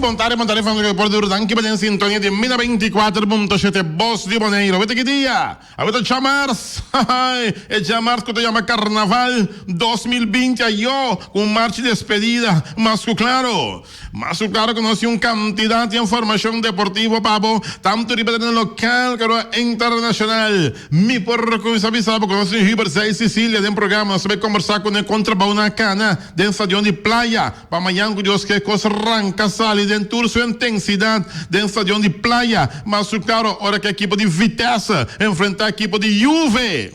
montare fanno che porto anche per in sintonia di 1024.7 Boss di Bonaire. Avete che dia? Avete Chamars? E Chamars que te llama Carnaval 2020 io con marcha de despedida. Mas claro que nós temos quantidade de informação deportiva papo, tanto no local como internacional. Me por começar a saber que nós temos River 6 Sicília dentro do programa, nós vamos conversar com o Contrabaúna Cana dentro do estadião de praia. Para amanhã que Deus quer coisa arranca sali dentro sua intensidade dentro do estadião de praia. Mas claro, hora que a equipe de Vitesse enfrentar a equipe de Juve.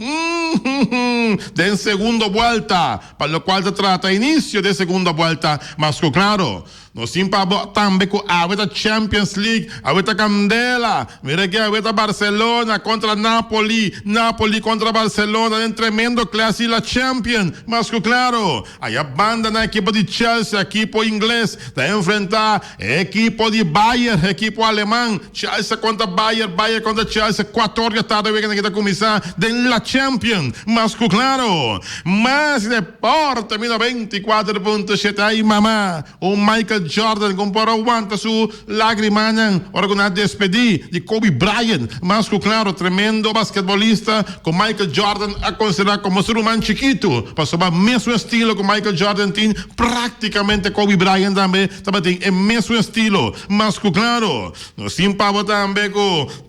De segunda volta, para o qual se trata início de segunda volta. Mas claro, nós temos também com a Champions League, a Candela, mira que a Barcelona contra Napoli contra Barcelona, em tremendo classe da Champions. Mas claro, aí a banda na equipe de Chelsea, a equipe inglês, está a enfrentar a equipe de Bayern, a equipe alemã, Chelsea contra Bayern contra Chelsea, 4 horas da tarde, que está começar da Champions. Mas claro, mais deporte, 24.7, aí mamá, o Michael Jordan comparou aguanta su lágrima ora despedir de Kobe Bryant, mas claro, tremendo basquetebolista com Michael Jordan a considerar como ser humano chiquito, passou para o mesmo estilo que Michael Jordan tem, praticamente Kobe Bryant também tem o mesmo estilo, mas claro, nós temos também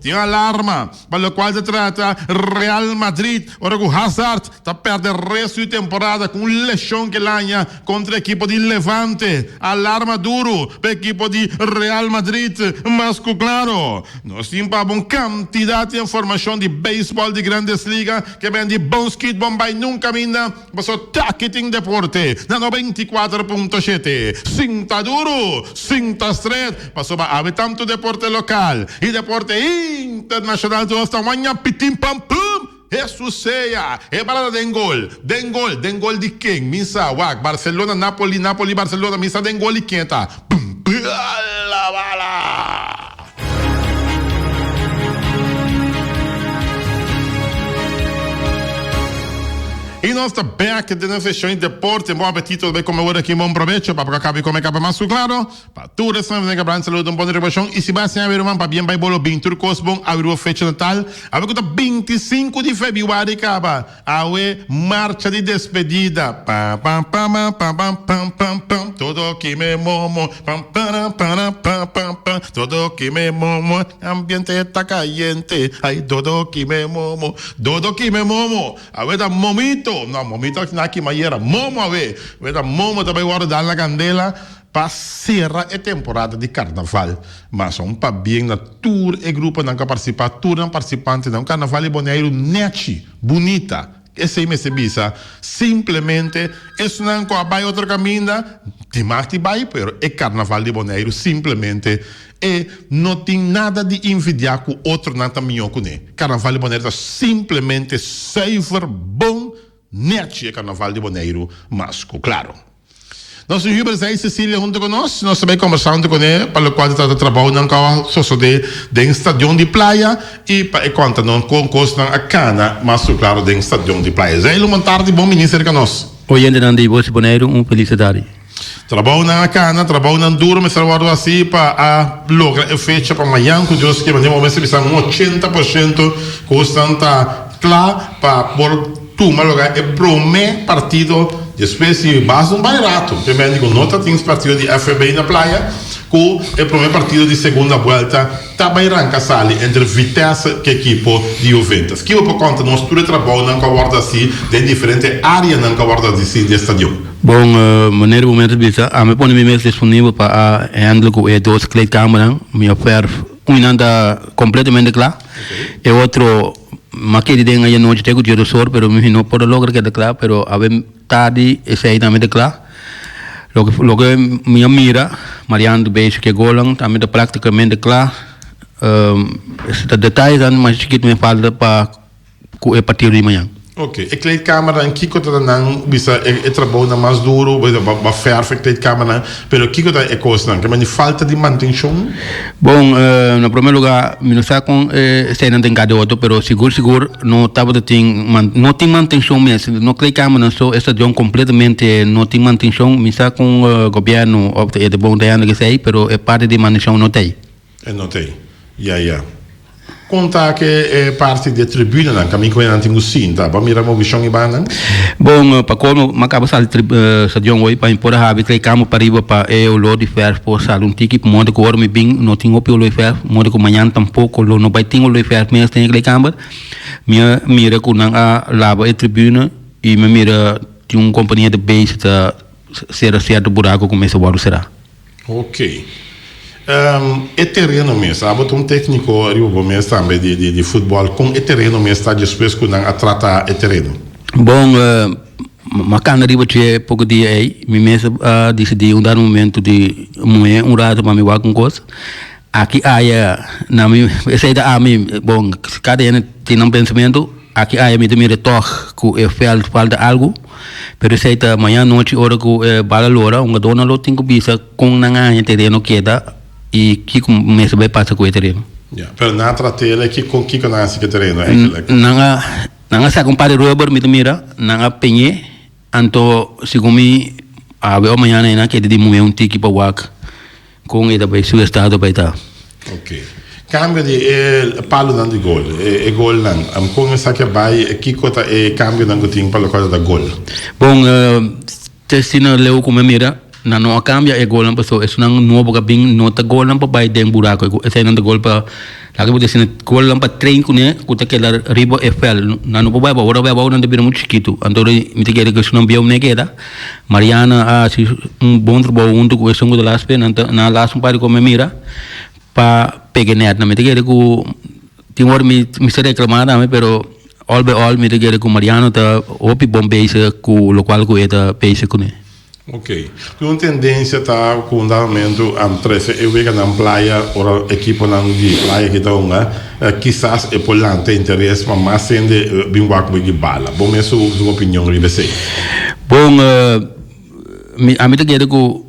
tem alarma, para o qual se trata Real Madrid, ora com Hazard, está perdendo o resto de temporada com lesão que lanha contra a equipe de Levante, alarma duro para a equipe de Real Madrid, mas claro, nós temos uma quantidade de informação de beisebol de grandes ligas, que vem de Bonsquit, Bombay, nunca vinda, mas o Taquiting Deporte, na 94.7, cinta duro, cinta estreita, passou para haver tanto deporte local e deporte internacional, todos estão manhã, pitim, pam, pum. Jesus seja, é parada den gol de quem? Misa, Barcelona, Napoli, Barcelona, misa den gol de quem tá? La bala! E nós estamos back de nossa sessão de deporte, bom apetite, bem como aqui, bom proveito, para acabar com a mais claro, para tudo isso, vamos a saúde, um bom revolução, e se vai ser a para bem, vai bolo, bem, turcos, bom, abrir a fecha natal, a ver que 25 de fevereiro, acaba, a marcha de despedida, pam, pam, pam, pam, pam, pam, pam, pam, todo que me momo, pam, pam, pam, pam, pam, pam, todo que me momo, ambiente está caliente, ay, todo que me momo, a ver, momento, não, momento aqui mas era momo a ver momo também agora dar na candela para cerrar a temporada de carnaval, mas para bem na tour e grupo não participar, tour não participante não, carnaval é Bonaire net, bonita, esse aí me sebisa, simplesmente isso não vai outro caminho, de mais de vai, pero é carnaval de Bonaire simplesmente e não tem nada de envidiar com outro não também com ele. Carnaval de Bonaire simplesmente safer, bom. Net é Carnaval de Bonaire, mas claro. Nós temos River 6 Sicília junto com nós também conversando com ele, para o qual está trabalhando de estadião de praia e para conta não com costa a cana, mas claro, de estadião de praia. Já ele uma tarde bom ministro com nós. Hoje ainda de Boss Bonaire, felicidade. Trabalho na cana, trabalho na duro, mas trabalho assim para lograr a fecha para amanhã, que Deus quer, mas vamos ver se 80% custa claro para por turma lugar é primeiro partido de espécie base um barato primeiro digo nota tem partido de FB na praia com o primeiro partido de segunda volta também arranca sali entre Vitesse que equipe de Juventus que por conta nós tudo trabalho não guarda assim de diferente área não guarda assim de estádio. Bom, maneira momento bisa a me pone mesmo disponível para handle com dois câmeras me oferta anda completamente claro e outro maquete de ganhar noite tem que ter o sor, pero não pode lograr que declarar, pero a ver tarde esse aí também declarar. Lo que minha mira, Mariano beijo que golan também de praticamente declarar. Esses detalhes mas chiquito me falta para o partido de manhã. Ok, e kleedkamer dan kiko dat dan bisa e trabalho na mais duro, ba ferve kleedkamer, pero kiko dat e coisa dan, que falta de manutenção. Bom, no primeiro lugar, me não sabe com se não tem cada outro, pero seguro não estava não tem manutenção mesmo, não kleedkamer não só essa de completamente não tem manutenção, me sabe com o governo é de bom dia que sei, pero é parte de manutenção não tem. É não tem, ja. Conta que é parte da tribuna, não, caminho que não tem sim, tá? Vamos mirar uma visão e bana. Bom, para como macaba sal stadion hoje para impor a haver camo para ir para o lado de fer por sal tiki modo que o me bem não tinha opio lo fer modo que manhã tampouco lo não vai ter lo fer mas tem aquele camo mira com a lava a tribuna e me mira tinha companhia de base da certo buraco começa a será. Ok. E terreno mesmo, há técnico mesmo também de futebol com o terreno mesmo está disposto a tratar o terreno. Bom, macana riba che pouco dia aí, me mesmo decidi dar momento de moer rato para me war com coisa. Aqui na mim, essa da bom, cada ano tem pensamento, aqui me de toque com o fel falta algo. Pero essa manhã noite hora com bala lora, dona lo tem que bisa com nanga terreno queda e que começa a passar com o terreno. Pero na tratela que com que na esse terreno é nanga sa compare rubber mit mira nanga penye anto sigumi ave amanhã na que de moer tiki para wak com ele vai seu estado vai estar. Ok. Cambio de palo dan de gol, gol nan. Com essa que vai que cota cambio dan goting para coisa da gol. Bom, testina leu como mira na não cambia e gol não é um novo cabin nota gol não para dentro buraco esse não de gol para lá que você sina gol não para trein com né que aquela riba FL na não vai para agora não deve muito chiquito então me te quer que isso não viu nem que era Mariana se bom trabalho junto com esse de las pena na las para como mira para pegar net na me te quer que tem hora me se reclamar também pero all by all me te quer que Mariana tá opi bom base com o local que é base com né. Ok. Uma tendência está com o andamento entre eu vejo na praia ou equipe na praia que está uma quizás é por lá tem interesse mas mais sendo bem com de bala. Bom, essa é sua opinião de você. Bom, a mim te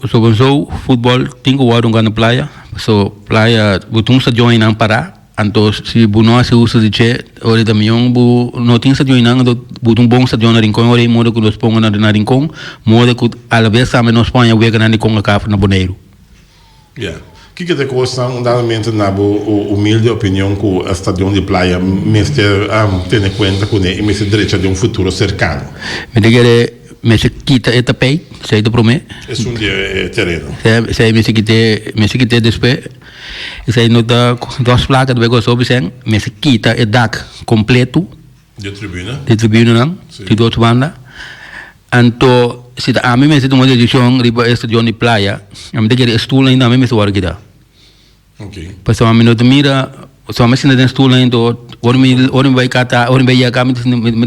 sobre o futebol tem que ir na praia, so praia botum se join na para. Então, se não se usa de che, ora também não tem se join na botum bom se join na rincão, ora modo que nós ponga na rincão, modo que a vez também nós põe a wega na rincão a café na boneiro. Yeah. Que te custa andamento na humilde opinião que o estadião de praia mesmo tem em conta com ele e mesmo direito de futuro cercano. Me diga me se quita esta pay, sei do promete. É dia terreno. Sei me se quita depois. Sei no da duas placas do bego sobre sem, me se quita o dak completo de tribuna. De tribuna não, de duas banda. Então, se a mim me se tomou decisão riba estadião de praia, a mim diga estudo ainda a mim me se guarda. Ok. Passou a minuto mira, só me sinto dentro estudo ainda, ora me vai catar, ora me vai cá me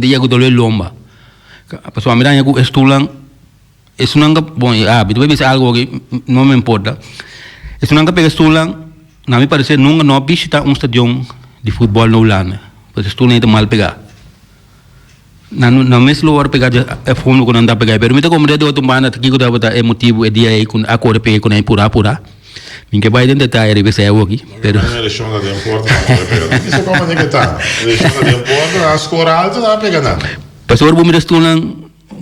diga que dole lomba. Passou a mirar que estudo isso não bom, tu vai ver algo que não me importa. Isso não pega estudo na me parece nunca não visita estadião de futebol na Holanda, porque estudo ainda mal pegar. Não mesmo lugar pegar é fundo quando anda pegar, pero me te como de outro banda aqui que dava é motivo é dia aí com a cor pegar com a pura. Minha vai dentro detalhe ele vai sair aqui, pero. Não é lixão da importa, isso como é que tá? Lixão da importa, a cor alta não pega nada. Pastor bom me estudo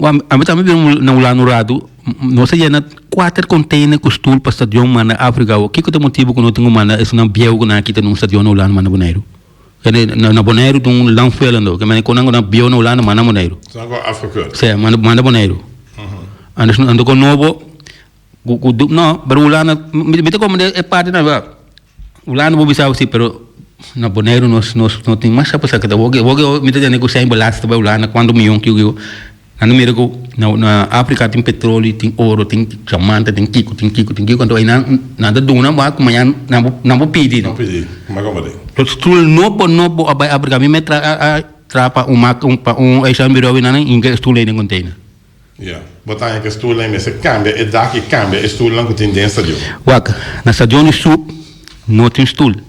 a mim também na Holanda no rato, não sei na 4 container com estudo para estadião na África, o que é o motivo que não tenho mana é não bieu que na aqui tem estadião na Holanda mana boneiro. Na boneiro tem lang felando, que me conango na bio na Holanda mana boneiro. São África. Sim, mana boneiro. Ando com novo, não, pero Holanda, me te como é parte na Holanda vou bisa assim, pero na boneiro nós não tem mais para sacar. Vou me te dizer que sem balasta para Holanda quando me que eu na África tem petróleo, tem ouro, tem diamante, tem kiko, quando aí nada duna vai como amanhã não vou pedir. Não pedir, mas como é? Tudo novo a África me trapa eixo ambirou na inga estudo em container. Yeah, botar que estudo em se cambia e daqui cambia estudo lá que tem dentro do. Waka, na stadion sul não tem estudo.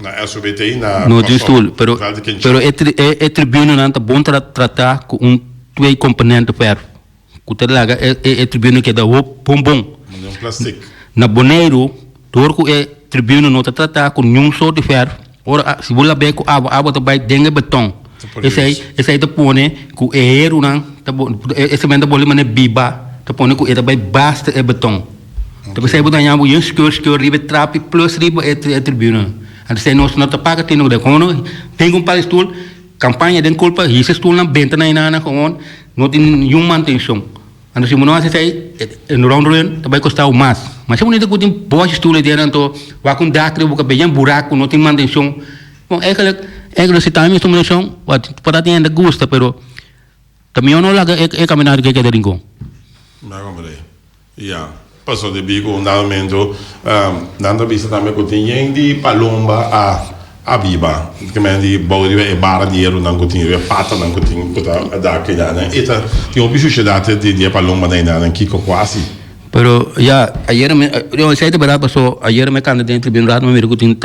Na SBT, na... No tem stoel, pero é tribuna não tá bom tratar com twee componenten verf. Que laga é tribuna que dá o bom. Um plástico. Na Bonaire, door que é tribuna não tá tratar com nenhum sort de verf. Ora, se você ver que água tá vai dengue beton. Esse aí tá põe que é erro não, tá bom. Esse mesmo tá bom mas é biba, tá põe que é vai basta é beton. Tá você aí botar nhamo um skeur riba trap plus riba é tribuna. Então nós não tá paga tem no de como tem palestul campanha den culpa esse stoel na benta na inana com não tem nenhuma manutenção. Então se não hace aí no round run tá vai custar o mais. Mas se não tem que boa stoel de então vai com dacre boca bem buraco não tem manutenção. Bom é que se tá mesmo manutenção para ter ainda gosta pero também não lá é caminhar que é deringo. Não comprei. Passou de bico um momento dando vista também que tem de palomba a viva que me di bodi e bara di ero nan cotin e fatta nan cotin puta da che dana e ti ho bisogno date di palomba dai nan kiko quasi. Pero ya ayer yo sei de verdad pasó ayer me cande dentro bien rato me miro que tin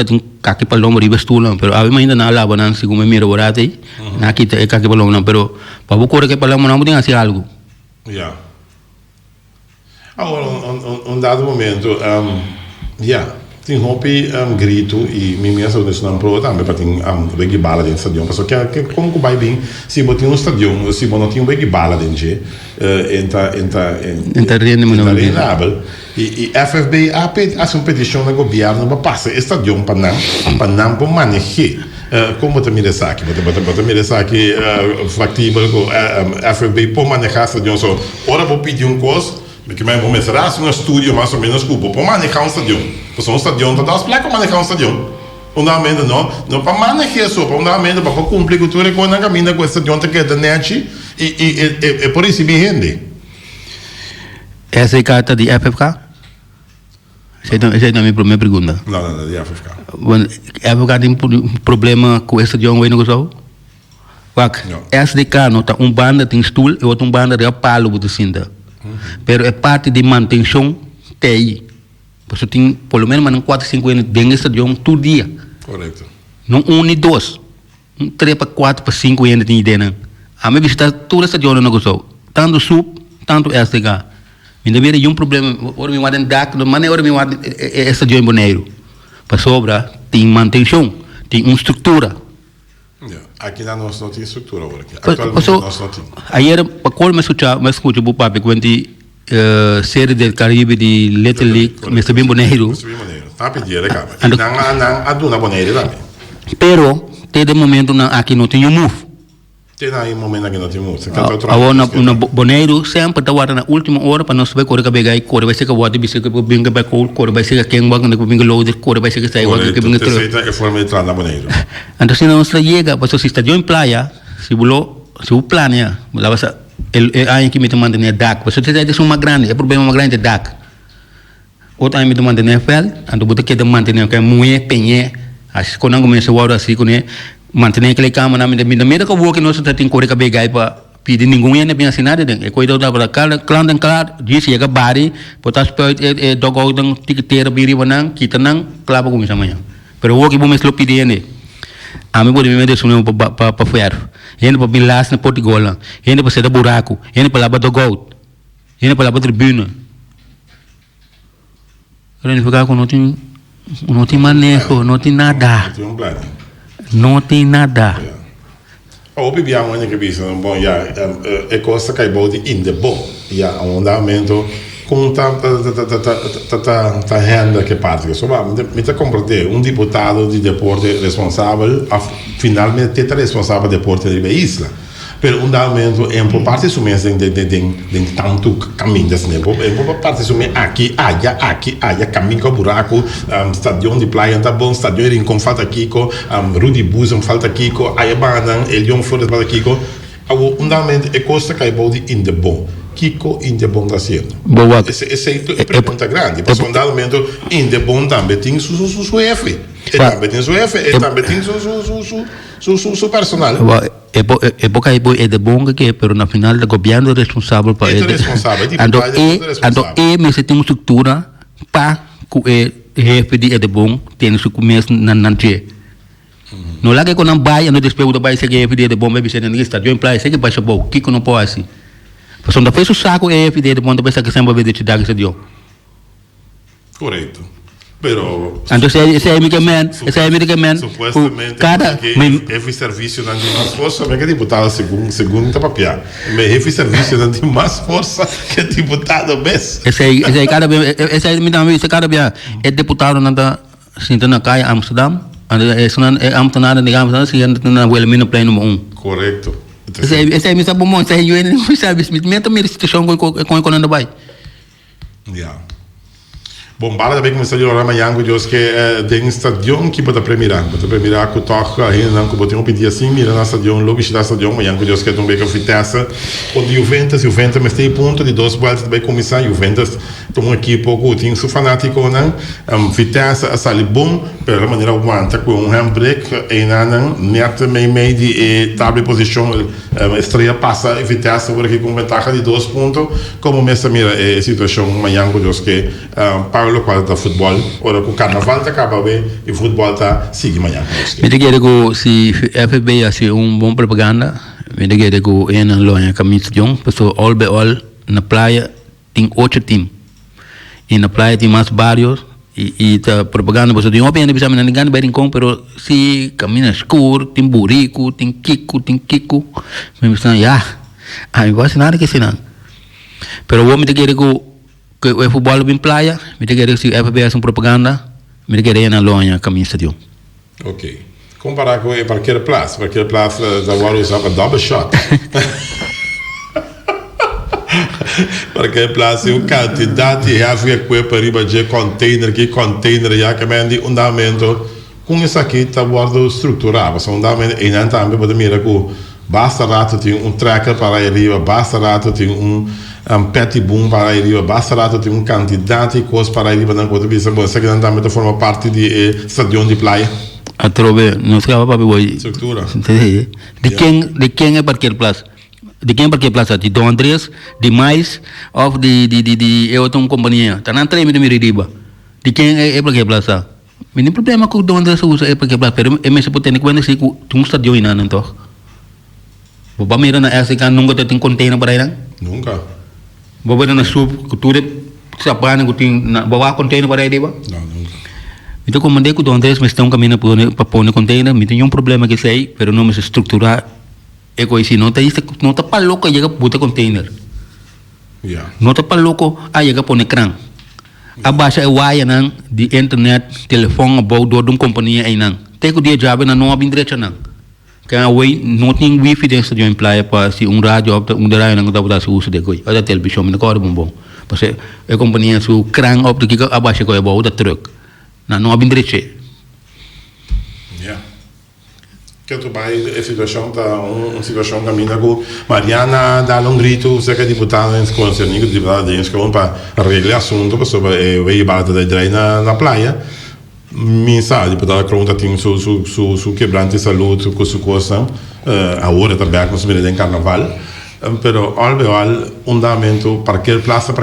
kaki palomba riba stulan pero ave ainda na lava nan sigo me miro borate na kita e kaki palomba pero pa bu corre que palomba não tem assim algo. Agora, um dado momento, tem hobby grito e minha saúde não prova também para ter bem bala dentro do stadion, porque como que vai bem se botar um stadion, se não tem bem bala dentro, entra rendável e FFB faz uma petição no governo para passar o stadion para não manejar. Como te mira aqui, bota mira aqui factível com FFB para manejar o stadion, só ora vou pedir coisa porque mais vou começar um estúdio mais ou menos cubo para manejar um stadion. Porque um stadion tá das placas para manejar um stadion. Undamente não para manejar só, para undamente para cumprir com tudo com na caminha com o stadion que é da net e por isso bem rende. Essa é a carta de FFK? Essa é a minha primeira pergunta. Não, de FFK. FFK tem problema com o stadion aí no Gosau? SDK não tá banda tem stool e outra banda de palo do cinta. Pero é parte de manutenção TI. Você tem pelo menos 4, 5 anos dentro do estadião todo dia. Correto. Não nem 2. 3 para 4 para 5 anos tem ideia. A minha visita todo o estadião não gostou. Tanto sub, tanto SDK. Ainda bem que um problema. Ora me guardam DAC, mas ora me guardam estadião em Bonaire. Para sobra tem manutenção, tem uma estrutura. Aqui na nossa não tem estrutura agora. Atualmente nós não temos. Ayer, quando me escuta o papo quando série do Caribe de Little League, me está bem Bonaire. Tá pedindo, cara. Não aduna Bonaire também. Pero tem de momento aqui não tem move. Tem aí momento aqui não tem move. Agora na Bonaire sempre tá guardando na última hora para nós saber correr que pegar, correr vai ser que guarda bicicleta que binga para correr vai ser que quem vai que binga loader, correr vai ser que sai que binga tudo. É forma de entrar na Bonaire. Então se não se chega, para se estadio em praia, se o plano lá vai aí que me manda na DAC, você tem que ser uma grande, é problema uma grande DAC. Outro aí me manda na fel, ando botar que manter que é muito penhe, acho que não começa o assim com manter aquele câmera na minha que vou que nós tem que correr que pegar para pedir ninguém nem bem assinado é coisa da para claro diz chega bari potas é dogo dan tiqueteira biri wanang kita nang clava com isso amanhã pero o que vou me pedir né a mim pode me meter suno para ferro ainda para bilas na Portugal ainda para ser da buraco ainda para lavar dogo ainda para lavar tribuna quando ficar com não tem manejo não tem nada não tem nada. O bibiamo anche che bisogna bom é coisa que é bom de in the bom um momento com tanta renda que parte só me tá compreender deputado de deporte responsável finalmente é responsável de deporte de isla per un momento é uma parte sumessa de tanto caminho desse tempo é uma parte sumessa aqui caminho com buraco stadion de praia tá bom stadion em com falta Kiko Rudy Buzan falta Kiko aí banan Elion Flores falta Kiko um momento é coisa que é bom de in the bom Kiko in the bom da sendo essa é pergunta grande porque um momento in the bom também tem su F também tem su F também tem su personal época é de bom que pero na final o governo é responsável para ele então mas tem uma estrutura para que o jefe de bom tem seu começo na nante No lá que quando não vai, não despejo do país, que é FD de bomba, você não está, eu em praia, sei que baixa bom, que não pode assim. Porque não fez o saco é FD de bomba, pensa que sempre vai te dar que se deu. Correto. Pero Então esse é medicamento, supuestamente cada esse serviço não tem mais força, mas que deputado segundo tá papia. Mas esse serviço não tem mais força que deputado mesmo. esse aí cada esse me dá esse cada dia é deputado nada sinta na caia Amsterdam, esse não é Amsterdam digamos assim, na Wilhelmina Plain número 1. Correto. Esse aí me sabe bom, esse aí eu não sabe, me também situação com quando vai. Yeah. Bom, bala também começou a jogar amanhã com Deus que tem estadião que pode premirar que toca aí não que botem um pedido assim mira na estadião logo está estadião amanhã com Deus que também que fitessa o Juventus mas tem ponto de 2 voltas também começar Juventus tem equipe pouco tem seu fanático não fitessa a sali bom pela maneira aguenta com handbrake e não net meio de table posição estreia passa fitessa por aqui com vantagem de 2 pontos como mesmo mira a situação amanhã com Deus que Paulo qual tá futebol, ora com o carnaval tá acaba bem e futebol tá sigue amanhã. Me diga que se FB assim bom propaganda, me diga que é na loja caminho de pessoa all na praia tem 8 times. E na praia tem mais vários e tá propaganda você tem uma pena bisa menang gan bering kong pero si caminho escuro, tem burico, tem kiko, me bisa ya. Ai gosto nada que senang. Pero vou me diga que o futebol bem praia, me diga que se FBS propaganda, me diga que na loja caminho estadio. Ok. Comparar com parqueira plaza da hora usava double shot. Parqueira plaza o quantidade de havia para riba de container já que mende andamento com isso aqui tá guardo estruturado, são andamento e não também pode mirar com basta rato tem tracker para arriba, basta rato tem petty boom para arriba, basta rato tem quantidade de coisas para arriba não pode ver se você que também forma parte de estadião de praia. A trove não se acaba para estrutura. De quem é parqueira plaza? De quem é parqueira plaza? De Dom Andrés, de mais of de eu tenho companhia. Tá na treme de Miridiba. De quem é parqueira plaza? Não tem problema com o Dom Andrés usa é parqueira plaza, pero é mesmo potente quando se tem estadião aí não então. Boba mira na essa que nunca tem container para aí não? Nunca. Boba na sub que tudo sapana que tem boba container para aí diba? Não, nunca. Então como mandei que o Dom Andrés me estão caminhando para pôr container, me tem problema que sei, pero não me se estruturar é coisa assim, não tá para louco chega botar container. Yeah. Não tá para louco a chega pôr ecrã. A baixa é wire não de internet, telefone, about de uma companhia aí não. Tem que o dia job não abre direito não. Que a way não tem wifi dentro de uma praia para se rádio rádio não dá para se usa de coisa. A televisão não corre bom. Porque a companhia su crang op de que a baixa coisa boa da truck. Não abre direito. Yeah. Que tu vai a situação tá uma situação caminha com Mariana dá um grito se que deputada em conselho de deputada em escola para arreglar assunto sobre veio barata da drein na praia. Minsa deputada Cronta tem su quebrante de saúde com su coisa agora também com su em carnaval. Pero alveol andamento para aquele plaça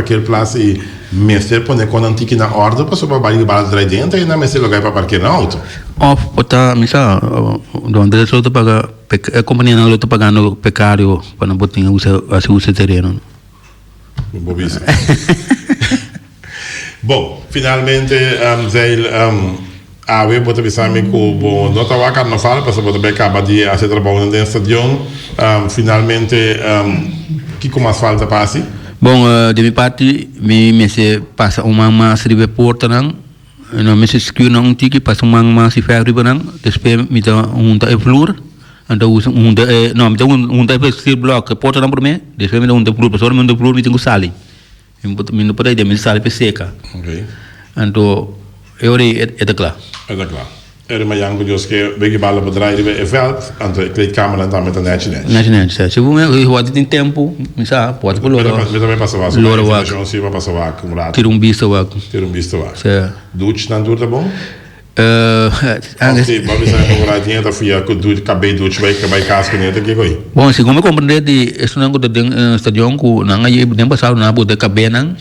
e mestre põe com antigo na ordem para sobre baile bala de dentro e na mestre lugar para parquear na auto. Pota misa donde eso te paga a companhia não está pagando pecário para não botar usa terreno. Bobisa. Bom, finalmente a ver bota bisami com bom não tá carnaval para sobre bem acaba de fazer trabalho no estadião finalmente que como as falta passe. Bom, de minha parte, me se passa uma riba porta não me se escuro não tiki passa uma se ferro riba não depois me dá tá flor então usa não me dá tá steel block porta não por mim depois me dá flor para só me dá flor me tenho sali me não pode me sali para seca. Ok. Então eu é da claro. É da claro. Era uma jango jos que bege bala bedrijf bij veld aan de kleedkamer en dan met een netje. Se você pode ter tempo, misa pode por loro. Mas também passa vaso. Loro wak. Se vai passar vaco, um rato. Ter bisto wak. Douche dan doet dat bom? Antes. Sim, mas você não vai dinheiro da fia com douche, cabei douche vai casco nele que coi. Bom, se como compreender de isso não que tem estadião com não aí nem passar na boda cabei não.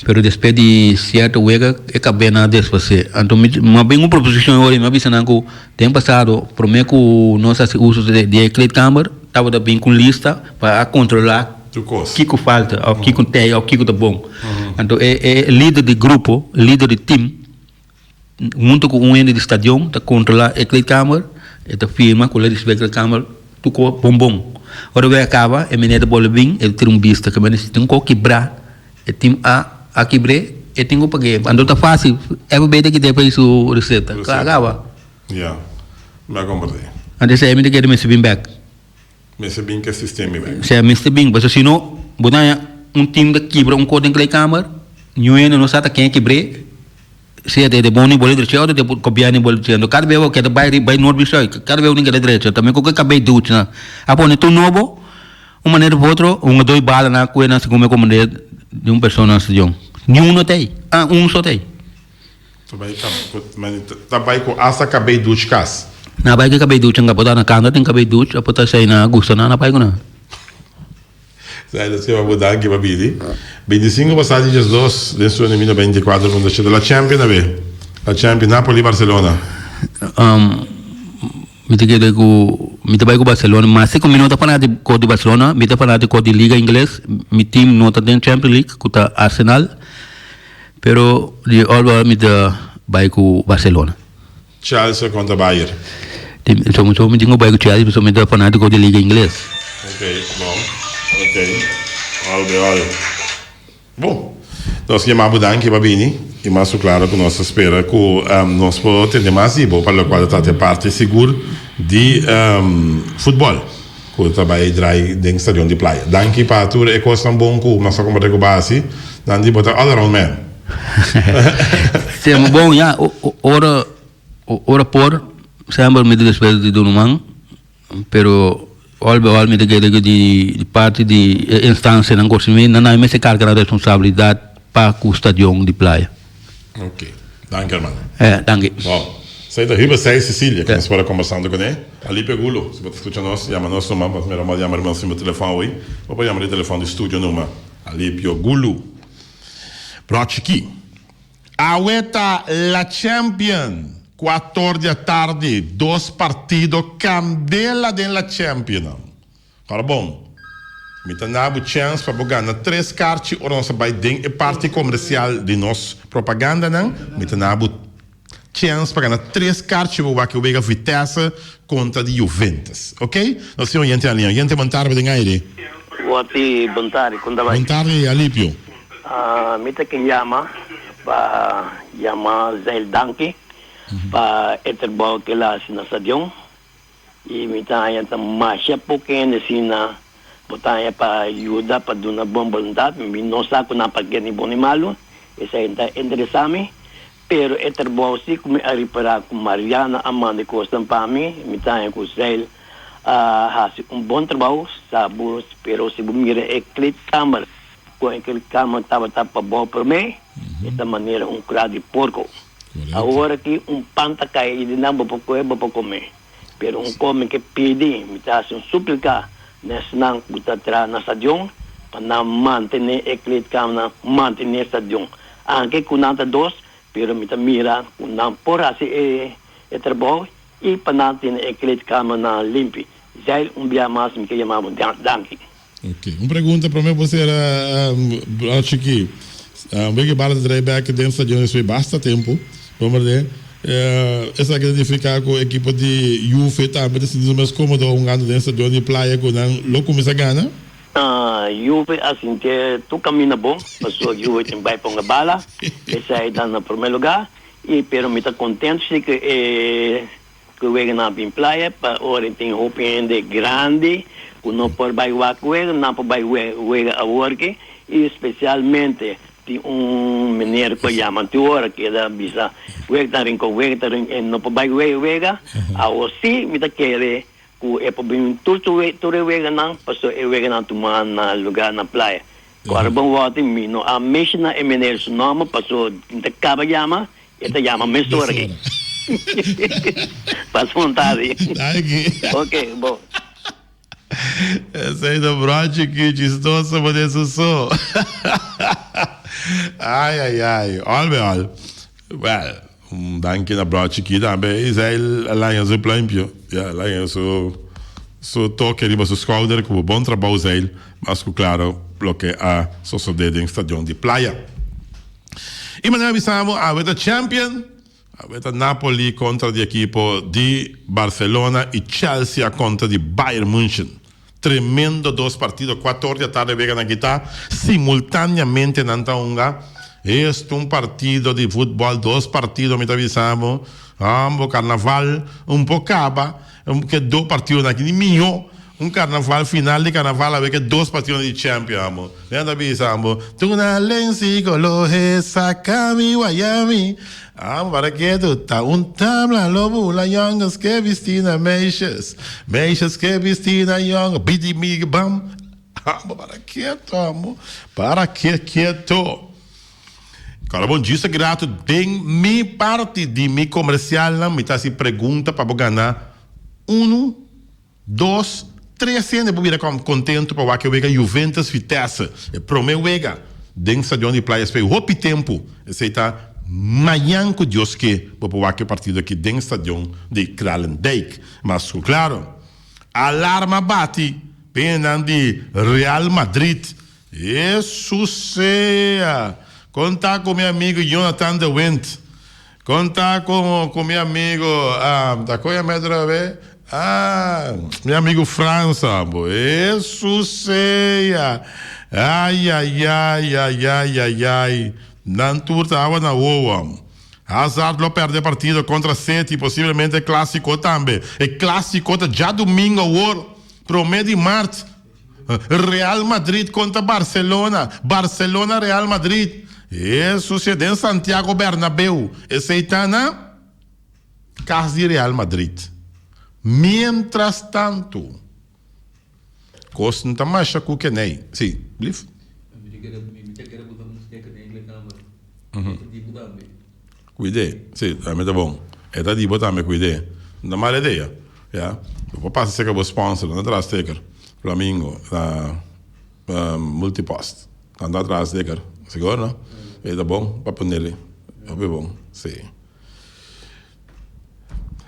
Pero después de cierto huelga, acabei na desfazer. Então, mas bem uma proposição hoje, mas bisa nango tem passado, prometo que nós fazemos uso de Cleat Câmara, estava bem com lista para controlar o que falta, o que tem, o que tá bom. Então, é líder de grupo, líder de time, junto com ente de estadião, tá controlar a Cleat Câmara, tá firma com o líder de Câmara, tudo bom. Ora vai acaba, é menina bola bem, ele tem vista, que menina tem que quebrar, é time a quebrei e tenho que pagar. Então tá fácil, é bem que depois isso receita. Claro, acaba. Yeah, me comprei. Antes é menina que ele me se bem back. Me se bem que sistema back. Se é me se bem, mas se não, botar time da quebra código em câmara, não sabe quem quebrei. Se é de bom nem boleto de de copiar nem boleto de cada vez que é vai no bicho, cada vez ninguém é direito. Também com que acabei de última. Apone tu novo, maneira outro, dois balas na coisa se como comandante de pessoa na estação. Nenhum não tem. Só tem. Também com essa acabei de última casa. Na baia que acabei de última, botar na canga, tem acabei de última, botar sair na gusta na baia com na. Sai da sua mudar aqui para Bidi. 25 passados dias 2, dentro de 2024, quando chega da Champions, a Champions Napoli-Barcelona. Me trabalho com Barcelona, mas se combina outra panada de Barcelona, me panada de Liga Inglês, meu time não está dentro Champions League, com Arsenal, pero de all me trabalho com Barcelona. Chelsea contra Bayern. Então me digo bairro Chelsea, mas me panada de Liga Inglês. Ok, bom. Ok. Olha. Bom, nós chamamos danke babini e mais claro que nós espera que nós podemos ter mais ibo para o qual está a parte segura de futebol que trabalha drai dentro estadião de praia. Danke para tu é coisa bom que nós como de base, dan de botar all around man. Sim, bom já ora por sempre me despedir de Dunumang, pero all me de parte de instância não consumir, não é se carga a responsabilidade para o estadião de praia. Ok, danke irmão. Danke. Bom, sei da Riba 6 Sicília, que nós estamos conversando com ele. Ali pegulo, se você escuta nós, chama nós numa, mas melhor mal chamar irmão no telefone hoje. Vou chamar o telefone do estúdio numa. Ali pegulo. Pronto aqui. Aueta la Champions. 4 da tarde, 2 partidos, candela della Champions. Agora bom, me dá chance para ganhar 3 cartas, ou nós vai dentro a parte comercial de nossa propaganda, não? Me dá chance para ganhar 3 cartas, para que eu veja Vitesse contra de Juventus, ok? Nós temos gente ali, gente montar bem aí. Wati Bontari, quando vai? Bontari, Alipio. Me te que chama Zael Danke. Para eterbau que lá na stadion e me tá aí então mais pouquinho assim na botar para ajudar para dar uma boa vontade me não saco na para que nem bom nem malo isso é interessante pero eterbau se como a reparar com Mariana Amanda Costa para mim me tá aí com o Zé faz bom trabalho sabe pero se mira é Cleat Câmara com aquele câmara estava para bom para mim dessa maneira crado de porco. Agora que panta cai e não vou comer. Pero come que pedi, me está suplicar nesse não botar na stadion para não manter a Cleat Câmara, manter a stadion. Anche com nada dos, pero me mira com não por assim trabalho e para não ter a Cleat Câmara na limpe. Já dia mais me que chamava danke. Ok. Uma pergunta para mim você era acho que bem que bala de dryback dentro do stadion isso basta tempo. Vamos ver. Essa significa que a equipe de Juve também se diz mais cômodo ano dentro de praia com não começa a ganhar? Juve assim que tu caminha bom, passou Juve tem vai para uma bala, esse aí está no primeiro lugar e pero me está contente que o na bem praia para hora tem roupa de grande, que não pode vai não pode vai a work e especialmente menino que chama Tuora que da bisa wegtarin no pabai wega ao si mita querer que é para bem tudo wega não passou wega não tomar na lugar na praia agora bom volta mino a mexna é menino su nome passou de caba chama esta chama mesora aqui passou vontade ok bom essa aí da broche que distorce mas isso só Ai. Al. Well, dank je naar broodje hier. Dan ben je alleen zo pluimpje. Ja, alleen zo toque riba zo schouder. Como bom trabalho zeil. Mas claro, bloque a sosodeding stadion di playa. Iemand hebben samen de champion. Avete Napoli contra di equipo di Barcelona e Chelsea contra di Bayern München. Tremendo dos partidos, 4 horas de tarde vengan a quitar simultáneamente en Antaunga. Es un partido de fútbol, 2 partidos, me avisamos. Ambos carnaval, un poco caba, que 2 partidos aquí ni mío. Un carnaval final de carnaval, a ver que 2 partidos de Champions. Me avisamos. Tu na lensi cologe sacami Miami. Para que tu tá tabla lobo la youngas que vestina meisjes que vestina young bidi mig bam. Para que tomo? Para que quieto? Cara, bom dia, grato. Tem mi parte de mi comercial, não me tá se pergunta para ganhar 1, 2, 3 cenas para vir contento para que eu veja Juventus Vitesse. É pro meu vega. Dentro do estadião de Praia Espelho. Hope tempo. Esse tá manhã com Deus que para que partido aqui dentro do estadião de Kralendijk. Mas claro, alarma bate pena de Real Madrid. Isso seja. Contar com meu amigo Jonathan De Wind. Contar com meu amigo da coisa outra vez. Meu amigo França. Isso seja. Ai. Nantur estava na Oa. Hazard lo perde partida contra City, possivelmente clássico também. É clássico já domingo, prometo de março. Real Madrid contra Barcelona. Barcelona, Real Madrid. Isso se em Santiago Bernabéu. Esse está na casa de Real Madrid. Mientras tanto, Costa mais chacu que nem. Sim, Blif? Cuide, sim, é muito bom. É da dibo também, cuide. Não é má ideia. Eu vou passar ser que eu sponsor, não atrás sticker. Flamingo, multipost. Não atrás sticker. Seguro, não? É da bom, para pôr nele. É bom, sim.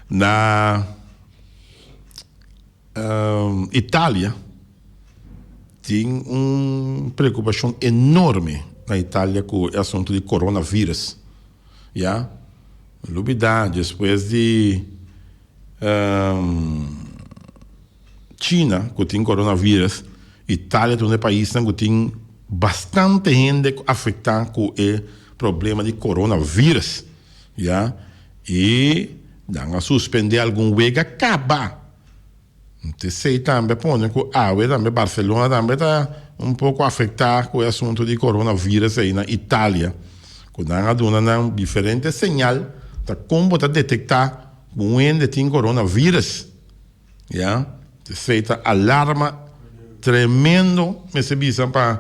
Na Itália, tem uma preocupação enorme na Itália com o assunto de coronavírus. Novidade, depois de China, que tem coronavírus, Itália é um país que tem bastante gente afetada com o problema de coronavírus. E dá suspender algum vega acaba. Não sei também, que também Barcelona também está um pouco afetado com o assunto de coronavírus aí na Itália. Quando há uma diferente señal, tá como tá detectar onde tem coronavírus. Feita alarma tremendo, me se visa para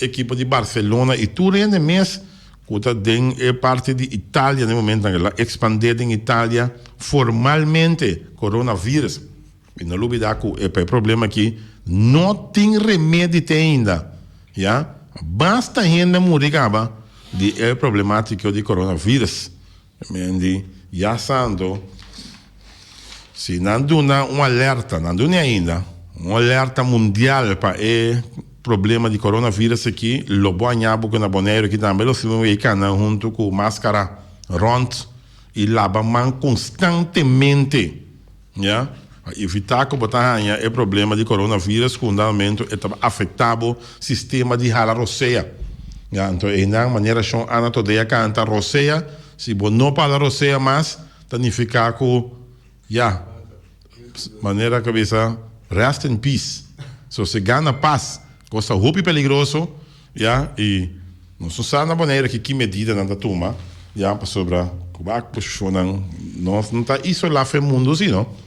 a equipe de Barcelona e tudo ainda mês, que é parte de Itália, no momento que ela expandir em Itália formalmente coronavírus. E não duvidar que o problema aqui não tem remédio ainda. Basta ainda morrer de problemática de coronavírus. Já sendo, se não dá um alerta, não dá ainda, um alerta mundial para o problema de coronavírus aqui, lo banhabo que na boneiro que também se vê junto com máscara ront e lava mão constantemente. Evitar que o problema de coronavírus com o aumento afetado o sistema de hala roceia. Então, na maneira que a Ana todeia canta roceia, se você não para roceia mais, significa que, maneira que você rest in peace. Se você ganha paz, coisa muito perigoso, e não se sabe na maneira que medida na turma, para sobre não está isolado no mundo, assim, não?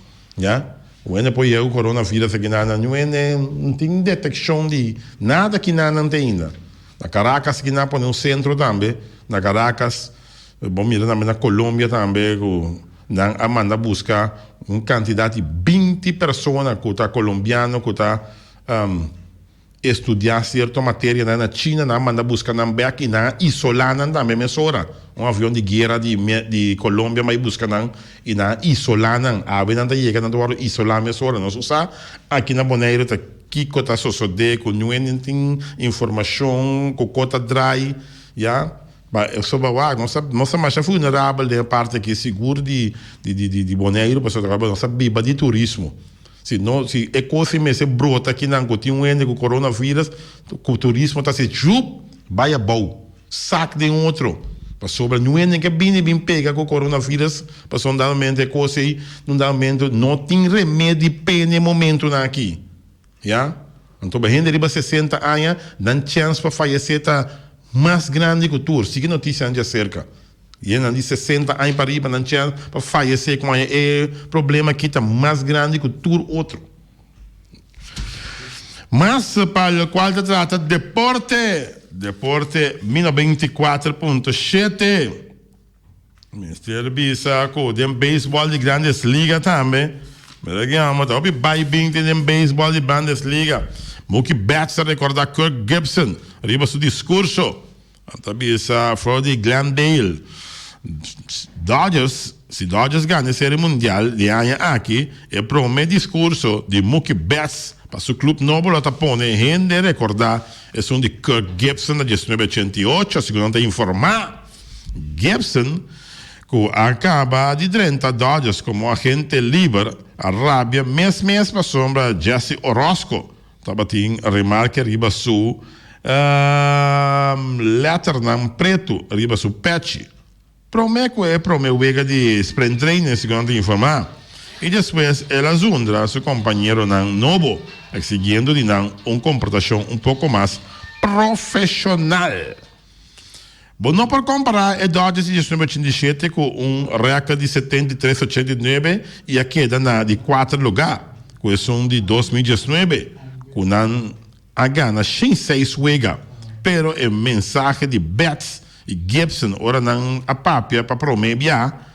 Quando depois o coronavírus aqui não tem detecção de nada que não tem ainda. Na Caracas, que não no centro também, na Caracas, bom mirar também na Colômbia também, a manda buscar uma quantidade de 20 pessoas que está colombiano, que está estudar certa matéria na China, na manda buscar na back e na isolar na mesma hora. Avião de guerra de Colômbia, mas busca na e na isolar na ave na chega na do isolar mesma hora. Nós usa aqui na Bonaire tá Kiko tá sosode com não tem informação, com cota dry, já. Mas eu sou bawa, nossa mais vulnerável da parte que seguro de Bonaire, para trabalhar nossa biba de turismo. Se é coisa me se brota aqui na continua com o coronavírus, o turismo está se chup, vai a bom, sac de outro. Para sobre não que bem pega com o coronavírus, para sondamente coisa aí, não tem remédio pene momento aqui, já? Então a gente riba 60 anos, dá chance para falecer tá mais grande que o tour. Siga notícia antes acerca. E ele de 60 anos para riba, não chance para falecer com problema que está mais grande que o tour outro. Mas para o qual se trata deporte 24.7. Mister Bisa, com o beisebol de grandes ligas também. Mas digamos, tá vai bem tem beisebol de grandes ligas. Mookie Betts recordar Kirk Gibson, riba seu discurso. Tá Bisa, Freddie Glendale. Dodgers ganha a série mundial de ano aqui, é para o meu discurso de Mookie Betts para o clube novo lá tá pondo gente recordar é som de Kirk Gibson de 1988, segundo a informar. Gibson que acaba de 30 Dodgers como agente livre, a Arábia mês para sombra Jesse Orozco, estava tem remarca riba su letterman preto riba su patch. Promeco é promeuega de sprint training, segundo informar. E depois ela zundra seu companheiro não novo, exigindo de não comportação pouco mais profissional. Bom, não por comparar, é Dodgers de 1987 com recorde de 73-89 e a queda de 4 lugares, com esse de 2019, com a gana 6 wega, pero é mensagem de Betts e Gibson, ora não a papia para promebiar,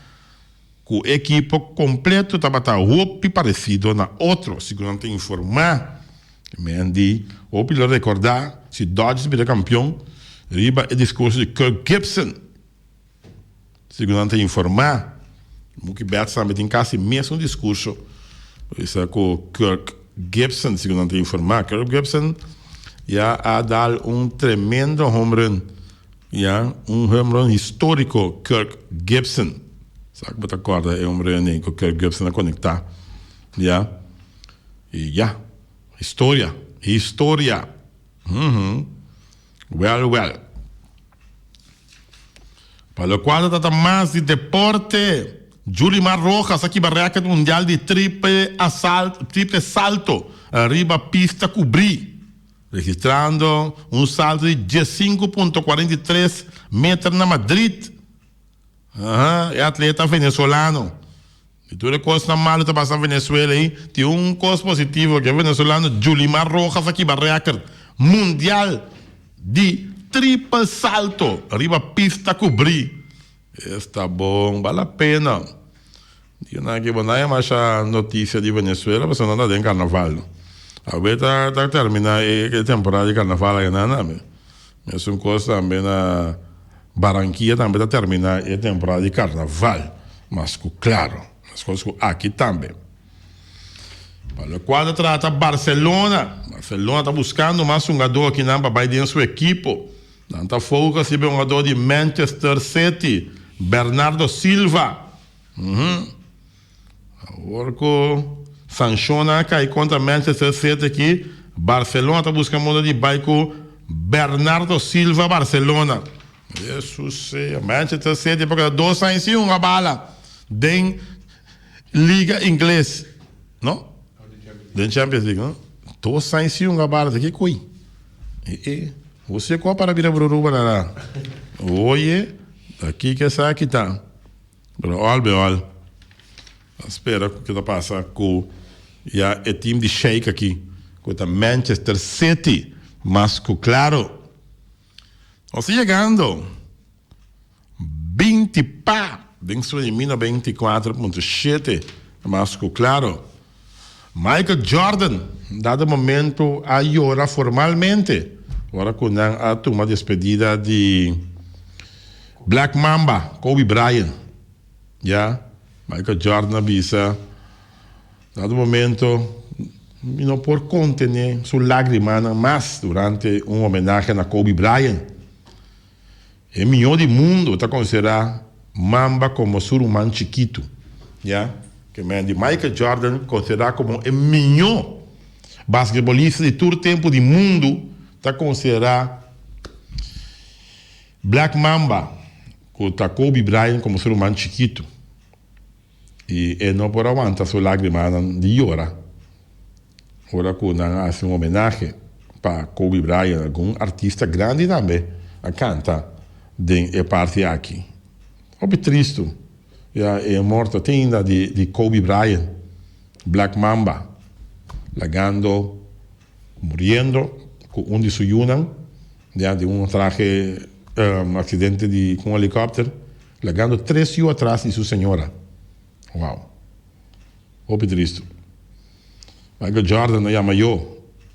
que o equipo completo estava roupa parecido na outro, segundo tem informar, Mendy, ou pelo recordar, se Dodgers vira campeão, riba é discurso de Kirk Gibson, segundo tem informar, Mookie Betts também tem quase mesmo discurso, isso é com Kirk Gibson, segundo tem informar, Kirk Gibson já a dar tremendo home run, home run histórico, Kirk Gibson. Sabe que acorda é run que o Kirk Gibson a conectar. E história. Well. Para o qual trata mais de deporte, Julimar Rojas aqui barraca do mundial de triple salto, arriba pista cobrir, registrando salto de 15.43 metros na Madrid. É atleta venezuelano. E tudo coisa mal está passando na Venezuela aí. Tem coisa positivo que é venezuelano Julimar Rojas aqui barraca mundial de triple salto, arriba pista cobrir. Está bom, vale a pena. Eu não aqui é mais a notícia de Venezuela, mas não tem carnaval. A ver tá terminar a temporada de carnaval aí na nave. Mas uma coisa também na Barranquilla também está terminar a temporada de carnaval, mas claro, as coisas aqui também. Para o qual trata Barcelona está buscando mais um jogador aqui na vai dentro da sua equipe. Tanta foca se vê um jogador de Manchester City, Bernardo Silva. Agora com Sanchona cai contra Manchester City aqui, Barcelona está buscando de bairro Bernardo Silva, Barcelona. Jesus, Manchester City porque 2 anos e uma bala den Liga Inglês, não? Den Champions League, não? 2 anos e uma bala, que coi? Você qual para vir a Bruruba lá? Oye, aqui que essa aqui tá. Pero olha, espera que tá passa com o time de Sheik aqui, com a Manchester City, mas claro. Nós chegando 20 pá, dentro de 24.7, mas claro, Michael Jordan, dado momento, a llorar formalmente. Agora, quando a uma despedida de Black Mamba, Kobe Bryant. Ya, Michael Jordan avisa, dado momento, não por contener sua lágrima mais durante homenagem a Kobe Bryant. O melhor do mundo está considerado Mamba como ser humano chiquito. Ya, que Michael Jordan considerado como o melhor basquetebolista de todo o tempo do mundo, está considerado Black Mamba, com Kobe Bryant como ser humano chiquito. E não por aguantar sua lágrima de llorar. Agora, quando hace homenagem para Kobe Bryant, algum artista grande também, a canta de parte aqui. É triste. É a morte tenda de Kobe Bryant, Black Mamba, lagando, morrendo, com de sua Yunan, de traje, acidente com helicóptero, lagando 3 anos atrás de sua senhora. Uau. É triste. Michael Jordan não é maior,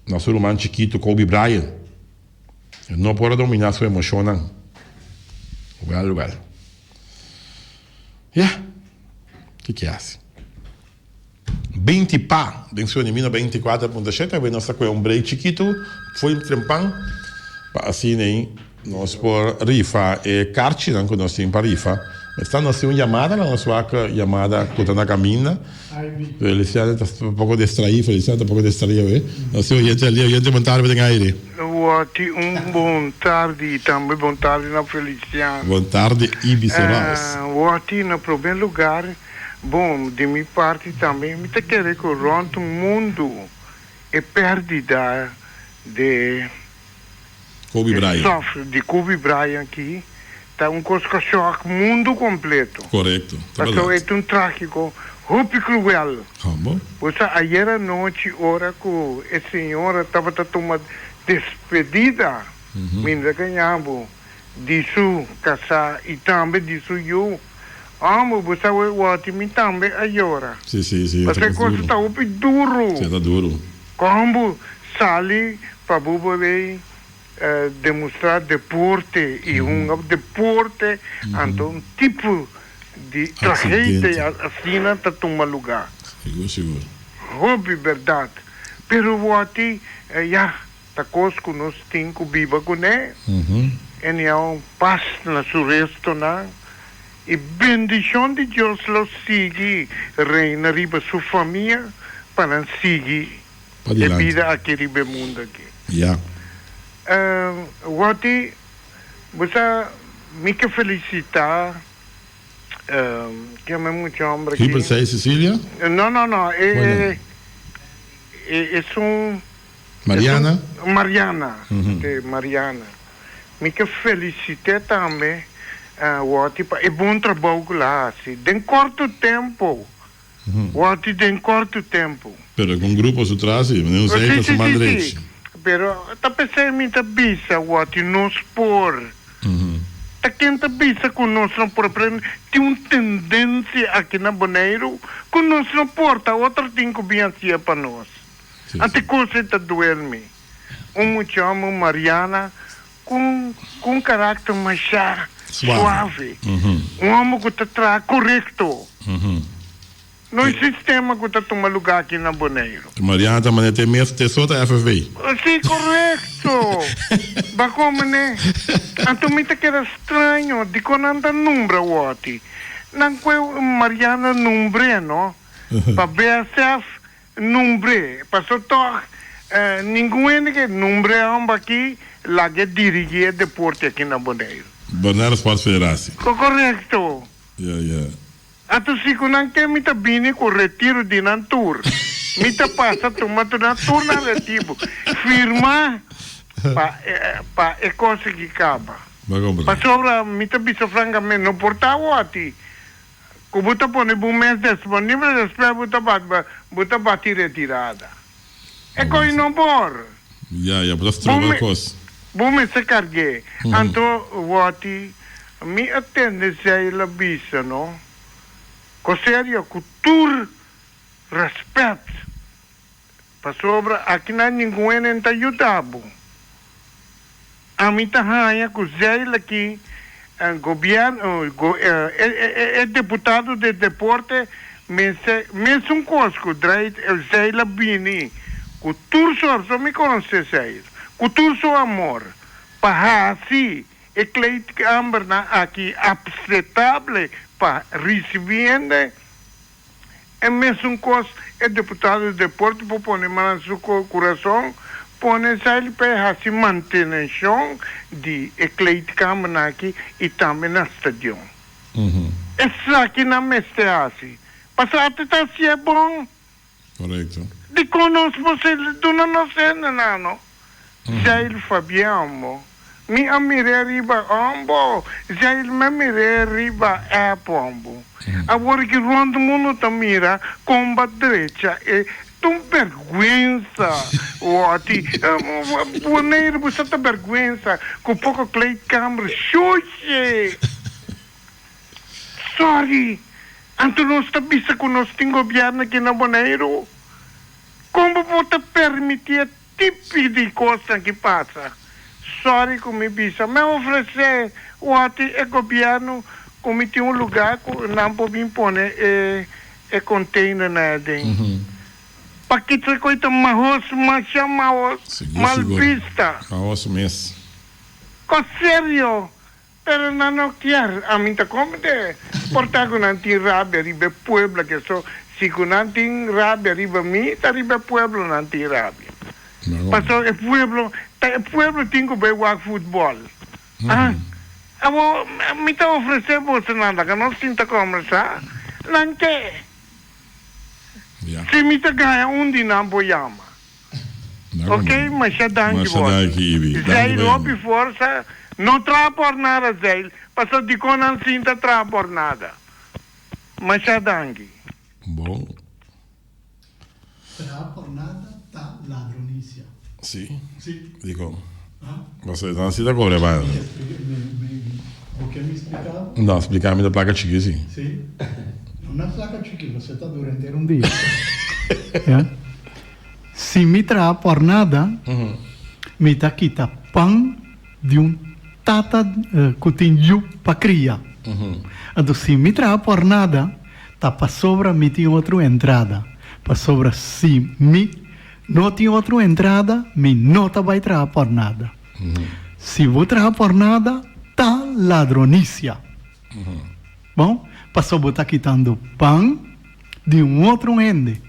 não ser humano chiquito, Kobe Bryant. Não pode dominar sua emoção, não. Well. Yeah. O que é assim? 20 pá, venceu em 24.7, a nossa coisa, break chiquito, foi um trempão, assim, né? Nós por rifa e carti, não que nós temos para rifa, mas está nós temos chamada, nós temos chamada que está na caminha, Feliciano está um pouco distraído, Feliciano está um pouco distraído, nós temos gente ali, gente montada para aire. Bom tarde, também bom tarde na Feliciano. Bom tarde, Ibiza Wati, no primeiro lugar, bom, de minha parte também, me te querer que o mundo é perdida de Kobe Bryant. Sofre de Kobe Bryant aqui, tá coisa que choque o mundo completo. Correto. Mas é um trágico, muito cruel. Como? Você, ayer à noite, hora que a senhora estava tomando despedida, minha ganhava de sua casa e também de sua eu. Você vai ótimo também agora. Sim. Você coisa está muito duro. Está duro. Como sali para poder demonstrar deporte e deporte, então tipo de tragédia assim está tomando lugar. Seguro. Hobby verdade. Pero Wati, tá coisa que nós temos que viver com ele. E não paz na seu resto, não. E bendição de Deus lo siga, reina riba sua família, para seguir a vida aqui riba mundo aqui. Wati, você me quer felicitar, que é muito homem aqui. Riba sei, Cecília? Não, é Mariana? Mariana, Mariana. Me quer felicitar também, é bom trabalho lá, assim, de curto tempo. De curto tempo. Pero com grupos atrás, não sei se é direito. Pero tá pensando muita bisa, nos por. Tá quente bisa com nós não por aprender. Tem uma tendência aqui na Bonaire, com nós não porta, outra tem que vir assim para nós. Até coisa está doendo-me. Muito chamo Mariana com caráter mais suave. Homem que está correto. No sistema que está tomando lugar aqui na Bonaire. Mariana também tem mesmo tesouro da FFB. Sim, correto. Mas como, né? Então, me que era estranho de quando anda número, Wati. Não foi Mariana número, não? Para BSF, número. Para só tocar, ninguém que número é um aqui, lá que dirige deporte aqui na Bonaire. Bonaire Sports Federação. Correto. Ato se não quer me bine com o retiro de Nantur. Me passa tomando na tour narrativo. Firma para é coisa que acaba. Para sobra, me bisa francamente, não portava a ti. Como você põe um mês disponível, depois você bate retirada. É coisa não por. Para trocar coisa. Bom, me se carguei. Então, Wati, me atende se ela bisa, não? Com sério, com todo respeito para sobra aqui não ninguém não está ajudando. A mim está ranha com o Zé aqui, governo, deputado de deporte, mesmo um cosco, o Zé Labini, com tudo só me conhece Zé, com tudo só amor, para assim, é Cleide Câmara aqui aceitável para receber, é mesmo um cosco, é deputado de deporte, para pôr no seu coração, põe-se para a manutenção de Cleide Câmara aqui e também no estádio. Isso aqui não me está assim. Passar até se é bom. Correto. De conosco você não sei não. Jair Fabiano, me amire riba ambo, Jair me mire riba é pombo. Agora que rondo mundo tá mira, comba direita e tu vergüenza, Wati. Boneiro, você tá vergüenza, com pouco Cleide Câmara, xuxe. Sorry. Anto não está vista que nós temos governo aqui na Boneiro? Como pode permitir tipo de coisa que passa? Sorry que me vista. Me oferecer o governo como tem um lugar que não pode pôr container nada. Para que você coisa mal vista? Maos mesmo. Com sério? Pero não quer, a mim tá como de portar com não tem rabia riba pueblo que só se com não tem rabia riba mim, tá riba pueblo não tem rabia. Passou o pueblo tem que ver o futebol. Me tá oferecendo você nada, que não sinta conversar, não quer. Se me tá ganha de não boiama. Ok, mas já dá aqui. Zé Lobi força. Não traga por nada, Zé. Passou de com não sinta traga por nada. Mas já dangue. Bom. Traga por nada, tá ladronícia. Sim. Sim. Dico. Você não se dá cobre, vai. O que me explicava? Não, explicar-me da placa chique, sim. Sim. Não é placa chique, você está durante um dia. Se me traga por nada, me dá quita pão de tata cutinho para criar. Então, se me traga por nada, tá para sobra me tem outra entrada. Para sobra, se me não tem outra entrada, me não tá vai traga por nada. Se vou traga por nada, tá ladronícia. Bom, para sobra tá quitando pão de outro ende.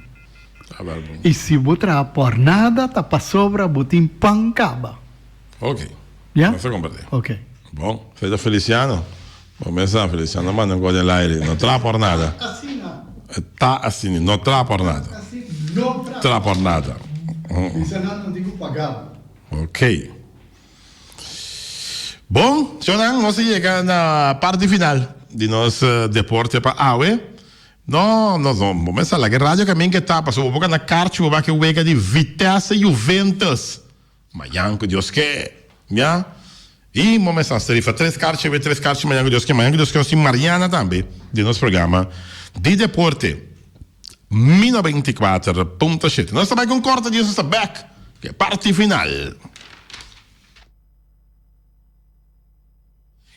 E se vou traga por nada, tá para sobra botim pão caba. Ok. Yeah? Você compreende? Ok. Bom, feita Feliciano. Começar, Feliciano, mas não gosta de aire. Não traga por nada. Assim não. Tá assim, não traga por nada. Assim não Traga por nada. Isso não digo pagar. Ok. Bom, Jonan, nós chegamos na parte final de nosso deporte para AUE. Não, vamos começar lá. Que rádio que está passou um pouco na carta, vai que o wega de Vitesse Juventus. Mas Janko, Deus que, já? E vamos começar a série. Três cartas, mas Deus que nós temos Mariana também, de nosso programa de deporte. 94.7. Nós também com corta disso, essa back, que é parte final.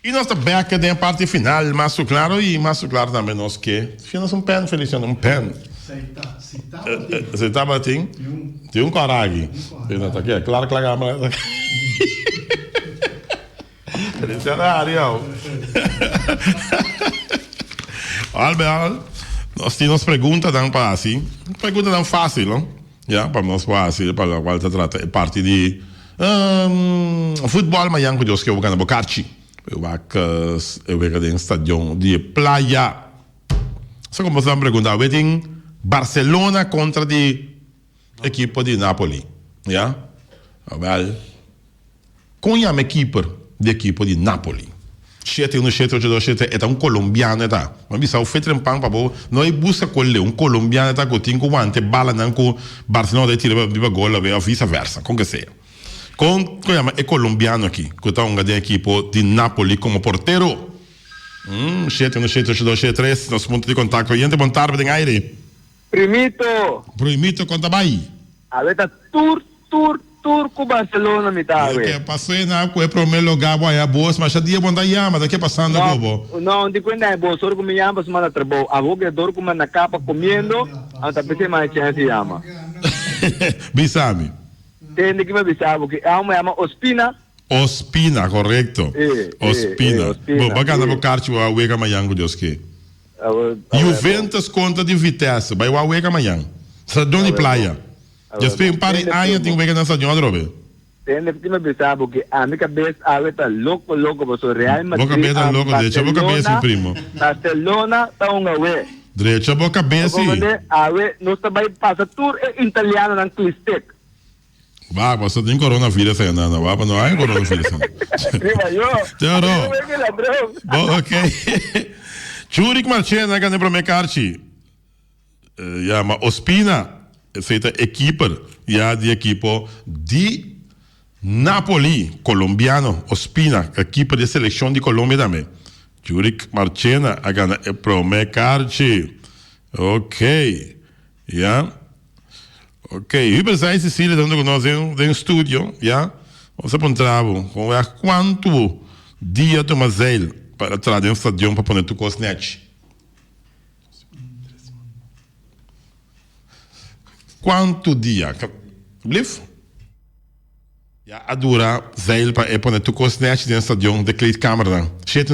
E nós estamos back na parte final, mas claro também nós que. Nós pen, Feliciano, um pen. Você está batendo? Tem um coragem. Está aqui, claro que a câmera. Feliciano, Ariel. Olha, nós temos perguntas tão fácil. Pergunta tão fácil, não? Já, para nós fácil, para qual se trata parte de futebol, mas já que eu vou Bocarchi. Eu vou em estádio de praia. Só como você me pergunta, eu tenho Barcelona contra de equipe de Napoli. Já? Well, com a equipe de Napoli. Chete é um colombiano, tá? Mas bisa o feito pang para bo, nós busca colle um colombiano tá que tem com ante bala não com Barcelona de tira de gol ou vice versa, com que seja. Com é colombiano aqui, que tá um de equipe de Napoli como porteiro. Chete 3, nosso ponto de contato, gente bom tarde em aire. Primito, conta vai. Aveta tour com Barcelona, Que passei na com o primeiro lugar, boa, boas, mas já dia bom da yama, daqui passando bobo. Não, de quando é bom, só com minha yama, semana trabalho. A boca dor com na capa comendo, anta pensei mais chance yama. Bisami. Tem que me bisar, porque há uma yama Ospina, correto. Ospina. Bom, bacana pro kart o Uega Mayango Deus que. Juventus contra de Vitesse, vai o Uega Mayango. Stadion de praia. Já foi em Paris, aí tem Uega na stadion, Robert. Tem que me bisar, porque a minha cabeça aveta louco, porque Real Madrid. Boca cabeça louco, deixa a boca cabeça primo. Barcelona tá um away. Deixa a boca cabeça. Away, nós também passa tour italiano na Clistek. Vá, você tem coronavírus aí, não, vá, não há coronavírus. Bom, ok. Churik Marchena, que para Mecarchi. Chama Ospina, feita equipa, de equipo de Napoli, colombiano, Ospina, equipa de seleção de Colômbia também. Churik Marchena, é para Mecarchi. Ok. Ok, Uber sai Sicília, onde nós temos um estúdio, Você encontrava com quanto dia tu mazel para trazer um estadião para pôr tu cosnet. Quanto dia? Blif? A dura zel para pôr tu cosnet dentro do estadião de Cleide Cameron. 7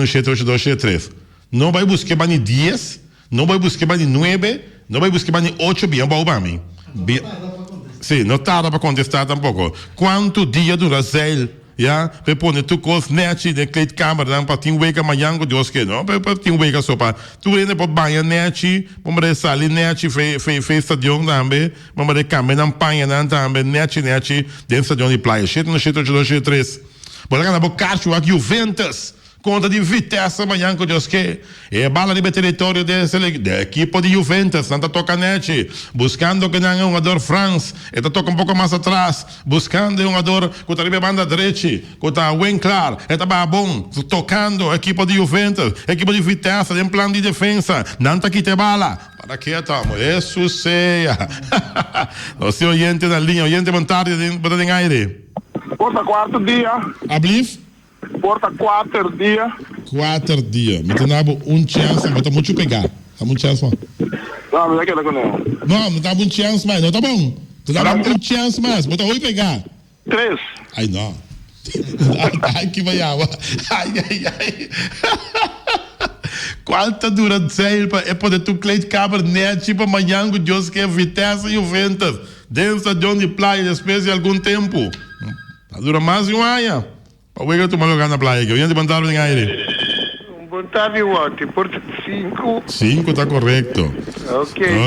Não vai buscar bani dias, não vai buscar bani 9, não vai buscar bani 8 bem para mim. Sim, não tarda para contestar tampouco. Quanto dia dura zel, para pôr tu cosnet de Cleide Cameron para ter Uega Mayango Deus que não, para ter Uega só para tu ainda para banhar net, para sair net, fez estadião também, para caminhar na panha também, net, dentro estadião de praia. 7 Bora ganhar o Carcho aqui Juventus. Conta de Vitesse amanhã com Deus que é bala de território da equipe de Juventus, não está tocando net, buscando que não é um jogador France, está tocando um pouco mais atrás, buscando um jogador que está na banda direita, que está bem claro, está bom, tocando a equipe de Juventus, a equipe de Vitesse, em plano de defesa, não está aqui te bala, para que estamos, isso seja, você oyente na linha, oyente vontade de aire. Porta quarto dia. Ablif? Porta 4 dias. 4 dias. Me tenho chance, mas tá muito pegar. Tá muito chance, mano. Não, mas é que não. Não, não tá muito chance mais. Não tá bom. Tu dá muito chance mais, mas tá ruim pegar. 3. Ai, não. Ai, que vai água. Ai. Quanta dura é poder tu Cleide Cabernet, tipo amanhã, Deus que é Vitesse e Juventus. Dentro de onde praia, depois de algum tempo. Tá dura mais de um ano. Para tu maluco na praia, que eu ia te mandar em aire. Vontade o Porta 5. 5 está correto.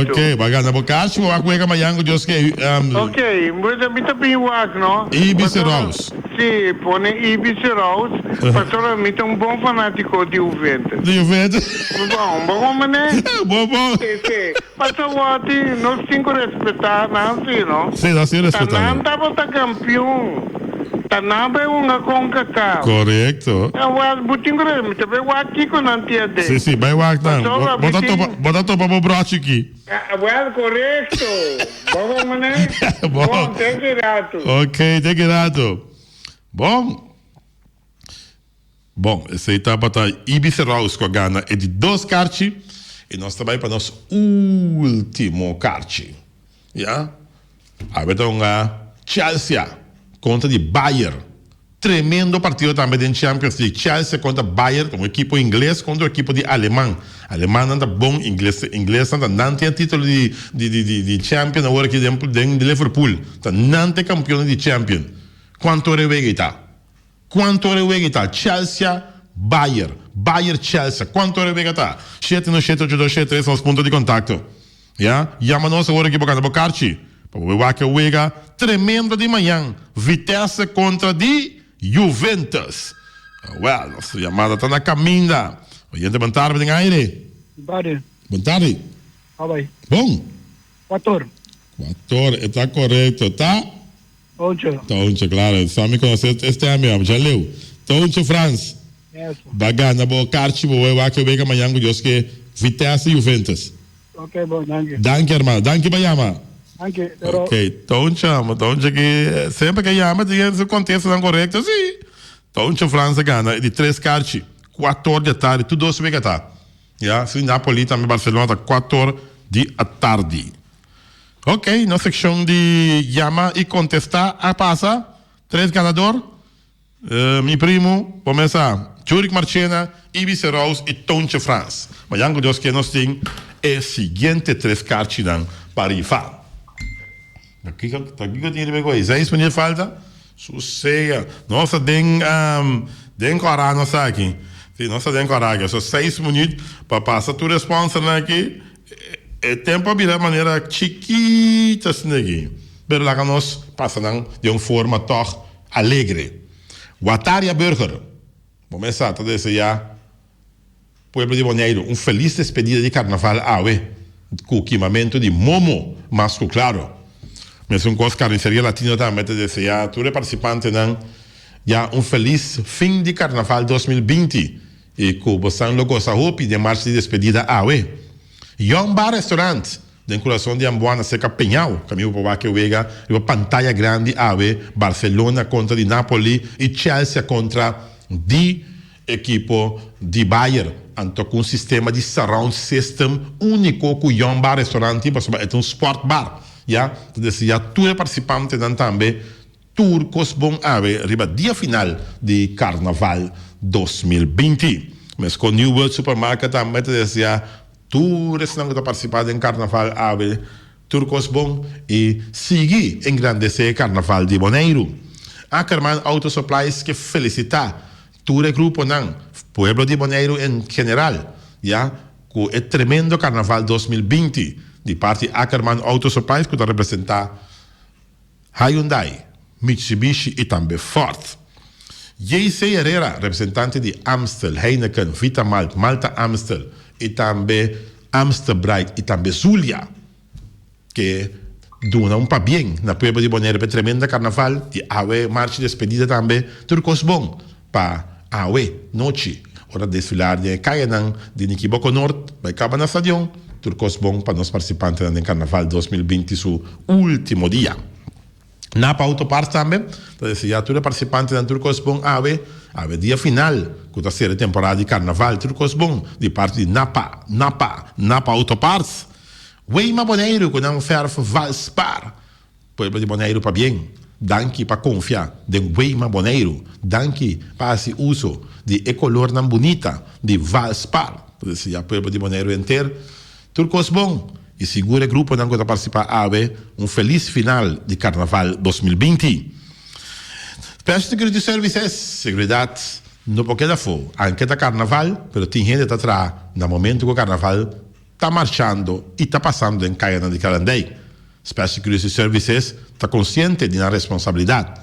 Ok, bagana bocacho, o acuega mayango Deus que ok, mas a mim também o não? Ibis Rose. Sim, põe Ibis Rose. Pastor, a mim é um bom fanático de Juventus. De Juventus? Bom, mané? Bom. Sim. Pastor, nós temos que respeitar, não? Sim, nós temos que respeitar. Não estava campeão. Tanaba é uma concacao. Correto. Butingre, também o aqui com a tia dele. Sim, vai o aqui não. Bota topa pro broche aqui. Correto. Bom, mané? Bom, tem que rato. Ok, tem que rato. Bom, esse aí tá para Ibis Raus com a Gana é de 2 cartas e nós também para nosso último kart. Então, Chelsea contra de Bayern. Tremendo partido também de Champions League. Chelsea contra Bayern, um equipe inglês contra um equipe de alemão. Alemão anda bom, inglês anda não tem título de Champions agora aqui dentro de Liverpool. Não tem campeão de Champions. Quanto hora está? Chelsea, Bayern, Chelsea. Quanto hora está? 7 são os pontos de contato. Chama-nos agora aqui para o Carchi. Uega, tremendo de manhã. Vitesse contra de Juventus. Nossa chamada está na caminha. Oyente, boa tarde, em aire. Boa tarde. Vai. Bom? 4. Está correto, tá? 8. Tá 8, claro. Só me conhece este ano, já leu. Tá 8, France. Bagana, boa carte, boa Uega amanhã, Deus que Vitesse e Juventus. Ok, bom, danke. Danke, irmão. Danke, Bayama. Anche, però... Ok, então que sempre que chama tem esse contexto não correto, sim. Então França ganha de 3 cartas, 4 da tarde, tudo isso que tá. Já, se Napoli também Barcelona tá 4 da tarde. Ok, na secção de chama e contestar a passa, 3 ganador. Mi primo, começa Zurich Marchena, Ibiza Rose e Tonche France. Mas já que nós temos é seguinte 3 cartas para ir falar. Aqui que eu tenho que 6 minutos falta. Sossega. Nossa, den coragem nossa aqui. Sim, nossa den coragem. Só 6 minutos para passar tu resposta aqui. É tempo de maneira chiquita assim aqui. Pero lá que nós passamos de uma forma toch alegre. Guataria Burger. Começar a desejar Pueblo de Bonaire feliz despedida de carnaval com o equipamento de Momo, mas claro. Mas coisa carniceria latina também te desejar todos os participantes já feliz fim de carnaval 2020 e com bastante logo essa roupa de marcha de despedida Young Bar Restaurant de coração de Ambuana Seca Penhal caminho para que vega uma pantalla grande Barcelona contra de Napoli e Chelsea contra de equipo de Bayern então com um sistema de surround system único com Young Bar Restaurant é sport bar já todos os participantes também turcos bom riba dia final de Carnaval 2020 mas com New World Supermarket também todos que estão participando em Carnaval turcos bom e seguir engrandecer Carnaval de Bonaire. Ackerman Auto Supplies que felicitar todo o grupo Pueblo de Bonaire em geral já com o tremendo Carnaval 2020 de parte Ackerman Auto Supplies que está representar Hyundai, Mitsubishi e também Ford. J.C. Herrera, representante de Amstel, Heineken, Vitamalt, Malta Amstel e também Amstel Bright e também Zulia, que dona para bem na Pueblo de Bonaire para tremenda carnaval e marcha de despedida também turcos bom para noite hora de desfilar de Caianan de Niquiboco Norte vai acabar na estadião turcos bom para nós participantes no carnaval 2020 seu último dia. Napa Autoparts também, já todos os participantes do Turcos Bom dia final, com a terceira temporada de Carnaval Turcos Bom, de parte de Napa Autoparts. Weima Bonaire, com um ferro Valspar, Pueblo de Bonaire para bem, danke para confiar, de Weima Bonaire, danke para esse uso de ecolor não bonita, de Valspar, já Pueblo de Bonaire inteiro, Turcos Bom. E segura grupo não vai participar feliz final de Carnaval 2020. Special Security Services, seguridade, não pode dar fogo. Anche da Carnaval, mas tem gente que está atrás, no momento que o Carnaval está marchando e está passando em Caiana de Calandei. Special Security Services está consciente de uma responsabilidade.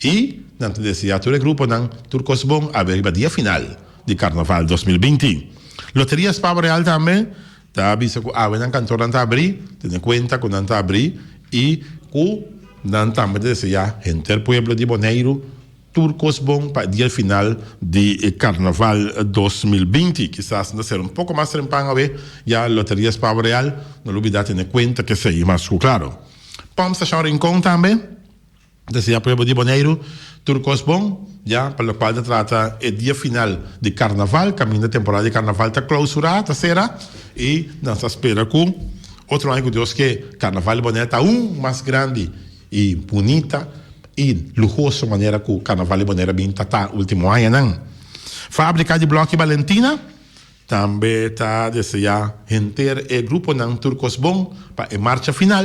E, não te decía, todo o grupo não, Turcos Bom, a dia final de Carnaval 2020. Loterias Pavo Real também, tá avisa que não cantor não abrir, tem conta que não abrir e que não também deseja gente Pueblo de Bonaire turcos bom para dia final de Carnaval 2020 quizás não ser pouco mais trempang já loterias Pavo Real não olvidar ter conta que sei mais claro Pom Station Rincón também deseja Pueblo de Bonaire turcos bom já para o qual trata é dia final de Carnaval caminho da temporada de Carnaval está clausurada será e nós espera que outro ano que Deus que Carnaval de Bonaire está mais grande e bonita e luxuosa maneira que o Carnaval de Bonaire está último ano não fábrica de bloco Valentina também está desejar inteiro e grupo não turcos bom para a marcha final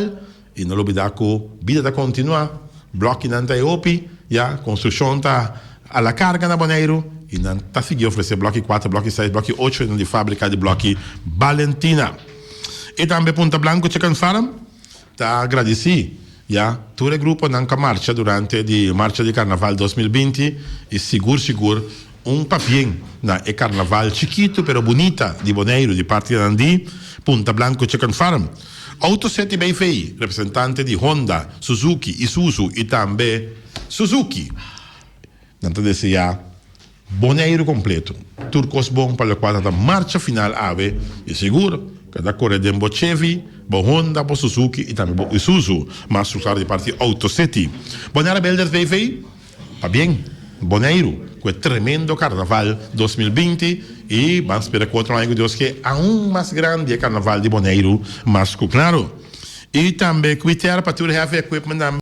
e não olvidar que a vida está continua bloco não está opi já construção está a la carga na Bonaire e não está seguindo oferecer bloco 4, bloco 6, bloco 8 de fábrica de bloco Valentina. E também Punta Blanco Chicken Farm está agradecido já todo o grupo não marcha durante a marcha de Carnaval 2020 e seguro papel na Carnaval chiquito pero bonita de Bonaire de parte de Andi Punta Blanco Chicken Farm. Auto 7 BFI, representante de Honda, Suzuki, Isuzu e também Suzuki. Não te deseja Bonaire completo. Turcos bom para o qual a marcha final e seguro cada cor de bo Chevy, bo Honda, bo Suzuki e também bo Isuzu, mas claro de parte Auto City. Bonera Belder VV, tá bem, Boneiro, com o tremendo Carnaval 2020 e vamos esperar 4 anos de Deus que é aún mais grande o Carnaval de Boneiro, mas claro. E também, cuidar para tu have equipment